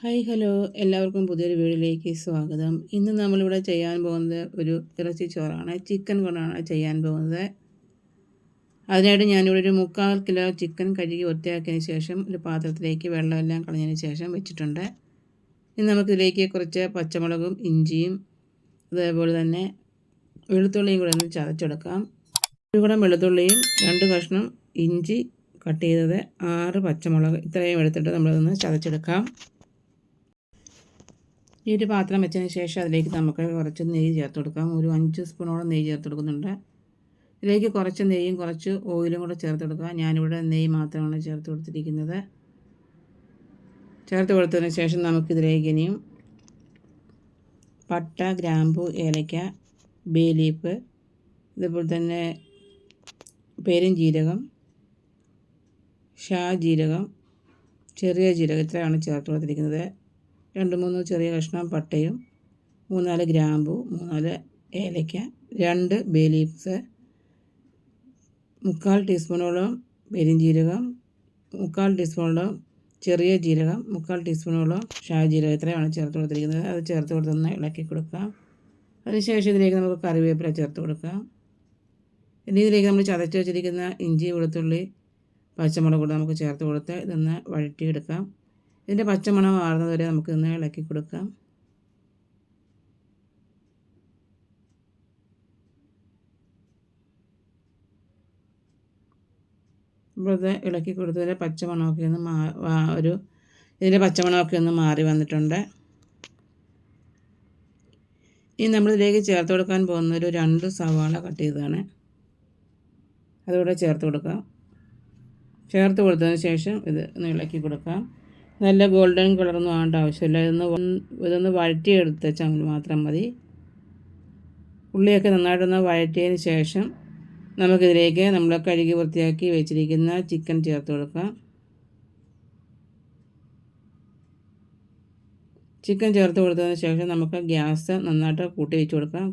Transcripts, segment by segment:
Hi hello എല്ലാവർക്കും പുതിയൊരു വീഡിയോയിലേക്ക് സ്വാഗതം. ഇന്ന് നമ്മളിവിടെ ചെയ്യാൻ പോകുന്നത് ഒരു ഇറച്ചി ചോറാണ്. ചിക്കൻ കൊണ്ടാണ് ചെയ്യാൻ പോകുന്നത്. അതിനായിട്ട് ഞാനിവിടെ ഒരു 3/4 കിലോ ചിക്കൻ കഴുകി വൃത്തിയാക്കിയതിന് ശേഷം ഒരു പാത്രത്തിലേക്ക് വെള്ളമെല്ലാം കളഞ്ഞതിന് ശേഷം വെച്ചിട്ടുണ്ട്. ഇനി നമുക്കിതിലേക്ക് കുറച്ച് പച്ചമുളകും ഇഞ്ചിയും അതേപോലെ തന്നെ വെളുത്തുള്ളിയും കൂടെ ഒന്ന് ചതച്ചെടുക്കാം. ഒരു കുടം വെളുത്തുള്ളിയും 2 കഷ്ണം ഇഞ്ചി കട്ട് ചെയ്തത്, 6 പച്ചമുളക് ഇത്രയും എടുത്തിട്ട് നമ്മളതൊന്ന് ചതച്ചെടുക്കാം. ഈ ഒരു പാത്രം വെച്ചതിന് ശേഷം അതിലേക്ക് നമുക്ക് കുറച്ച് നെയ്യ് ചേർത്ത് കൊടുക്കാം. ഒരു 5 സ്പൂണോളം നെയ്യ് ചേർത്ത് കൊടുക്കുന്നുണ്ട്. ഇതിലേക്ക് കുറച്ച് നെയ്യും കുറച്ച് ഓയിലും കൂടെ ചേർത്ത് കൊടുക്കുക. ഞാനിവിടെ നെയ്യ് മാത്രമാണ് ചേർത്ത് കൊടുത്തിരിക്കുന്നത്. ചേർത്ത് കൊടുത്തതിന് ശേഷം നമുക്കിതിലേക്ക് ഇനിയും പട്ട, ഗ്രാമ്പു, ഏലക്ക, ബേ ലീഫ്, ഇതുപോലെ തന്നെ പെരുംജീരകം, ഷാജീരകം, ചെറിയ ജീരകം ഇത്രയാണ് ചേർത്ത് കൊടുത്തിരിക്കുന്നത്. 2-3 ചെറിയ കഷ്ണം പട്ടയും 3-4 ഗ്രാമ്പു, 3-4 ഏലക്ക, 2 ബേ ലീഫ്സ്, 3/4 ടീസ്പൂണോളം പെരുംജീരകം, 3/4 ടീസ്പൂണോളം ചെറിയ ജീരകം, 3/4 ടീസ്പൂണോളം ഷാജീരകം ഇത്രയാണ് ചേർത്ത് കൊടുത്തിരിക്കുന്നത്. അത് ചേർത്ത് കൊടുത്തൊന്ന് ഇളക്കി കൊടുക്കാം. അതിനുശേഷം ഇതിലേക്ക് നമുക്ക് കറിവേപ്പില ചേർത്ത് കൊടുക്കാം. ഇനി ഇതിലേക്ക് നമ്മൾ ചതച്ച് വെച്ചിരിക്കുന്ന ഇഞ്ചി, വെളുത്തുള്ളി, പച്ചമുളക് കൂടെ നമുക്ക് ചേർത്ത് കൊടുത്ത് ഇതൊന്ന് വഴറ്റിയെടുക്കാം. ഇതിൻ്റെ പച്ചമണം മാറുന്നത് വരെ നമുക്കിതൊന്ന് ഇളക്കി കൊടുക്കാം. ഇപ്പോഴത്തെ ഇളക്കി കൊടുത്തതിൻ്റെ പച്ചമണമൊക്കെ ഒന്ന് ഇതിൻ്റെ പച്ചമണമൊക്കെ ഒന്ന് മാറി വന്നിട്ടുണ്ട്. ഇനി നമ്മളിതിലേക്ക് ചേർത്ത് കൊടുക്കാൻ പോകുന്ന ഒരു 2 സവാള കട്ട് ചെയ്തതാണ്. അതുകൂടെ ചേർത്ത് കൊടുക്കാം. ചേർത്ത് കൊടുത്തതിന് ശേഷം ഇത് ഒന്ന് ഇളക്കി കൊടുക്കാം. നല്ല ഗോൾഡൻ കളറൊന്നും ആകേണ്ട ആവശ്യമില്ല. ഇതൊന്ന് വഴറ്റിയെടുത്താൽ മാത്രം മതി. ഉള്ളിയൊക്കെ നന്നായിട്ടൊന്ന് വഴറ്റിയതിന് ശേഷം നമുക്കിതിലേക്ക് നമ്മൾ കഴുകി വൃത്തിയാക്കി വെച്ചിരിക്കുന്ന ചിക്കൻ ചേർത്ത് കൊടുക്കാം. ചിക്കൻ ചേർത്ത് കൊടുത്തതിന് ശേഷം നമുക്ക് ഗ്യാസ് നന്നായിട്ട് കൂട്ടി വെച്ച് കൊടുക്കാം.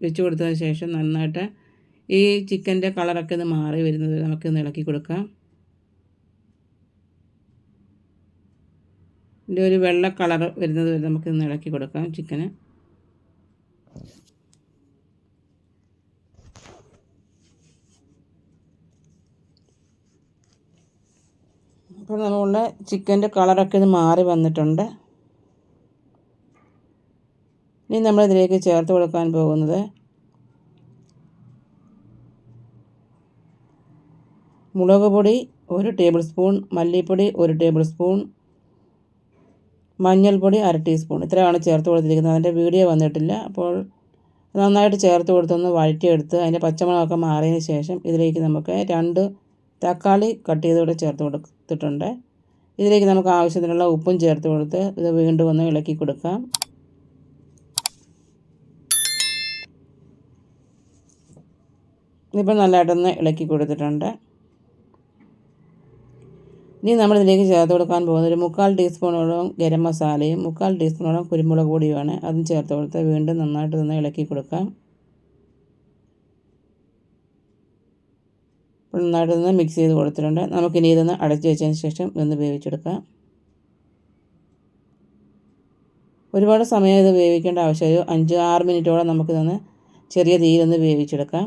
വെച്ച് കൊടുത്തതിന് ശേഷം നന്നായിട്ട് ഈ ചിക്കൻ്റെ കളറൊക്കെ ഒന്ന് മാറി വരുന്നത് നമുക്കൊന്ന് ഇളക്കി കൊടുക്കാം. ഇതിൻ്റെ ഒരു വെള്ള കളർ വരുന്നത് വരെ നമുക്കൊന്ന് ഇളക്കി കൊടുക്കാം ചിക്കന്. അപ്പോൾ നമ്മളുടെ ചിക്കൻ്റെ കളറൊക്കെ ഇത് മാറി വന്നിട്ടുണ്ട്. ഇനി നമ്മളിതിലേക്ക് ചേർത്ത് കൊടുക്കാൻ പോകുന്നത് മുളക് പൊടി 1 ടേബിൾ സ്പൂൺ, മല്ലിപ്പൊടി 1 ടേബിൾ സ്പൂൺ, മഞ്ഞൾപ്പൊടി 1/2 ടീസ്പൂൺ ഇത്രയാണ് ചേർത്ത് കൊടുത്തിരിക്കുന്നത്. അതിൻ്റെ വീഡിയോ വന്നിട്ടില്ല. അപ്പോൾ നന്നായിട്ട് ചേർത്ത് കൊടുത്തൊന്ന് വഴറ്റിയെടുത്ത് അതിൻ്റെ പച്ചമുളകൊക്കെ മാറിയതിന് ശേഷം ഇതിലേക്ക് നമുക്ക് 2 തക്കാളി കട്ട് ചെയ്തുകൂടെ ചേർത്ത് കൊടുത്തിട്ടുണ്ട്. ഇതിലേക്ക് നമുക്ക് ആവശ്യത്തിനുള്ള ഉപ്പും ചേർത്ത് കൊടുത്ത് ഇത് വീണ്ടും ഒന്ന് ഇളക്കി കൊടുക്കാം. ഇതിപ്പോൾ നല്ലതായിട്ടൊന്ന് ഇളക്കി കൊടുത്തിട്ടുണ്ട്. ഇനി നമ്മളിതിലേക്ക് ചേർത്ത് കൊടുക്കാൻ പോകുന്നത് ഒരു 3/4 ടീസ്പൂണോളം ഗരം മസാലയും 3/4 ടീസ്പൂണോളം കുരുമുളക് പൊടിയുമാണ്. അതും ചേർത്ത് കൊടുത്ത് വീണ്ടും നന്നായിട്ട് ഒന്ന് ഇളക്കി കൊടുക്കാം. നന്നായിട്ടൊന്ന് മിക്സ് ചെയ്ത് കൊടുത്തിട്ടുണ്ട്. നമുക്കിനി ഇതൊന്ന് അടച്ചു വെച്ചതിന് ശേഷം ഇതൊന്ന് വേവിച്ചെടുക്കാം. ഒരുപാട് സമയം ഇത് വേവിക്കേണ്ട ആവശ്യമില്ല. 5-6 മിനിറ്റോളം നമുക്കിതൊന്ന് ചെറിയ തീയിലൊന്ന് വേവിച്ചെടുക്കാം.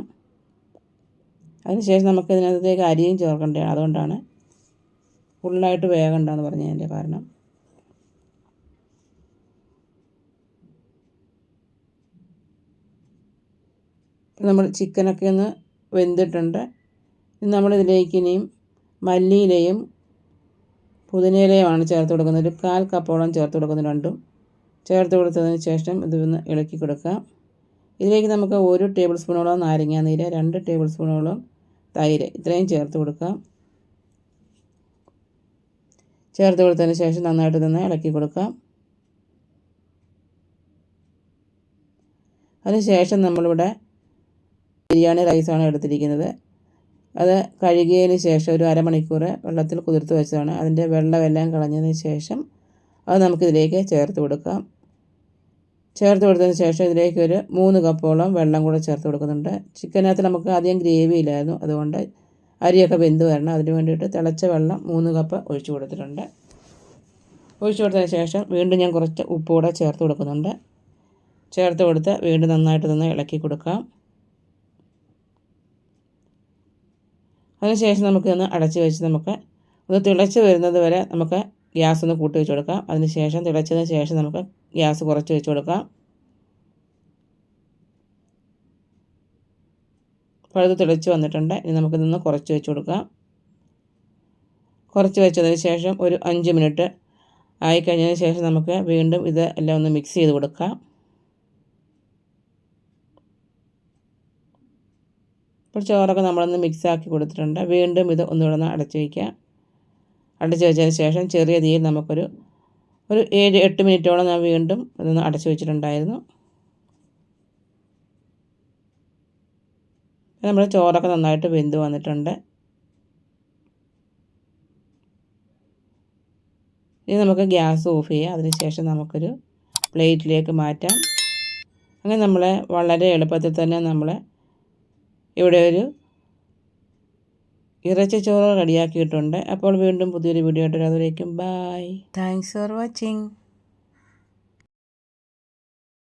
അതിനുശേഷം നമുക്ക് ഇതിനകത്തേക്ക് അരിയും ചേർക്കേണ്ടതാണ്. അതുകൊണ്ടാണ് ഫുള്ളായിട്ട് വേകണ്ടെന്ന് പറഞ്ഞതിൻ്റെ കാരണം. നമ്മൾ ചിക്കനൊക്കെ ഒന്ന് വെന്തിട്ടുണ്ട്. നമ്മളിതിലേക്ക് ഇനിയും മല്ലിയിലയും പുതിനയിലയുമാണ് ചേർത്ത് കൊടുക്കുന്നത്. ഒരു 1/4 കപ്പോളം ചേർത്ത് കൊടുക്കുന്നത്. രണ്ടും ചേർത്ത് കൊടുത്തതിന് ശേഷം ഇതൊന്ന് ഇളക്കി കൊടുക്കാം. ഇതിലേക്ക് നമുക്ക് 1 ടേബിൾ സ്പൂണോളം നാരങ്ങാനീര്, 2 ടേബിൾ സ്പൂണോളം തൈര് ഇത്രയും ചേർത്ത് കൊടുക്കാം. ചേർത്ത് കൊടുത്തതിന് ശേഷം നന്നായിട്ട് തന്നെ ഇളക്കി കൊടുക്കാം. അതിനുശേഷം നമ്മളിവിടെ ബിരിയാണി റൈസാണ് എടുത്തിരിക്കുന്നത്. അത് കഴുകിയതിന് ശേഷം ഒരു അരമണിക്കൂർ വെള്ളത്തിൽ കുതിർത്ത് വെച്ചതാണ്. അതിൻ്റെ വെള്ളമെല്ലാം കളഞ്ഞതിന് ശേഷം അത് നമുക്കിതിലേക്ക് ചേർത്ത് കൊടുക്കാം. ചേർത്ത് കൊടുത്തതിന് ശേഷം ഇതിലേക്ക് ഒരു 3 കപ്പോളം വെള്ളം കൂടെ ചേർത്ത് കൊടുക്കുന്നുണ്ട്. ചിക്കനകത്ത് നമുക്ക് അധികം ഗ്രേവി ഇല്ലായിരുന്നു. അതുകൊണ്ട് അരിയൊക്കെ വെന്ത് വരണം. അതിന് വേണ്ടിയിട്ട് തിളച്ച വെള്ളം 3 കപ്പ് ഒഴിച്ചു കൊടുത്തിട്ടുണ്ട്. ഒഴിച്ചു കൊടുത്തതിന് ശേഷം വീണ്ടും ഞാൻ കുറച്ച് ഉപ്പ് കൂടെ ചേർത്ത് കൊടുക്കുന്നുണ്ട്. ചേർത്ത് കൊടുത്ത് വീണ്ടും നന്നായിട്ട് ഇളക്കി കൊടുക്കാം. അതിനുശേഷം നമുക്കിതൊന്ന് അടച്ച് വെച്ച് നമുക്ക് ഒന്ന് തിളച്ച് വരുന്നത് വരെ നമുക്ക് ഗ്യാസ് ഒന്ന് കൂട്ടി വെച്ച് കൊടുക്കാം. അതിനുശേഷം തിളച്ചതിന് ശേഷം നമുക്ക് ഗ്യാസ് കുറച്ച് വെച്ച് കൊടുക്കാം. അപ്പോൾ അത് തിളച്ച് വന്നിട്ടുണ്ട്. ഇനി നമുക്കിതൊന്ന് കുറച്ച് വെച്ച് കൊടുക്കാം. കുറച്ച് വെച്ചതിന് ശേഷം ഒരു 5 മിനിറ്റ് ആയിക്കഴിഞ്ഞതിന് ശേഷം നമുക്ക് വീണ്ടും ഇത് എല്ലാം ഒന്ന് മിക്സ് ചെയ്ത് കൊടുക്കാം. ഇപ്പോൾ ചോറൊക്കെ നമ്മളൊന്ന് മിക്സാക്കി കൊടുത്തിട്ടുണ്ട്. വീണ്ടും ഇത് ഒന്നുകൂടെ ഒന്ന് അടച്ച് വയ്ക്കുക. അടച്ച് വെച്ചതിന് ശേഷം ചെറിയ തീയിൽ നമുക്കൊരു 7-8 മിനിറ്റോളം ഞാൻ വീണ്ടും ഇതൊന്ന് അടച്ച് വെച്ചിട്ടുണ്ടായിരുന്നു. നമ്മുടെ ചോറൊക്കെ നന്നായിട്ട് വെന്ത് വന്നിട്ടുണ്ട്. ഇനി നമുക്ക് ഗ്യാസ് ഓഫ് ചെയ്യാം. അതിനുശേഷം നമുക്കൊരു പ്ലേറ്റിലേക്ക് മാറ്റാം. അങ്ങനെ നമ്മൾ വളരെ എളുപ്പത്തിൽ തന്നെ നമ്മൾ ഇവിടെ ഒരു ഇറച്ചിച്ചോറ് റെഡിയാക്കിയിട്ടുണ്ട്. അപ്പോൾ വീണ്ടും പുതിയൊരു വീഡിയോ ആയിട്ട് അതുവരേക്കും ബൈ. Thanks for watching.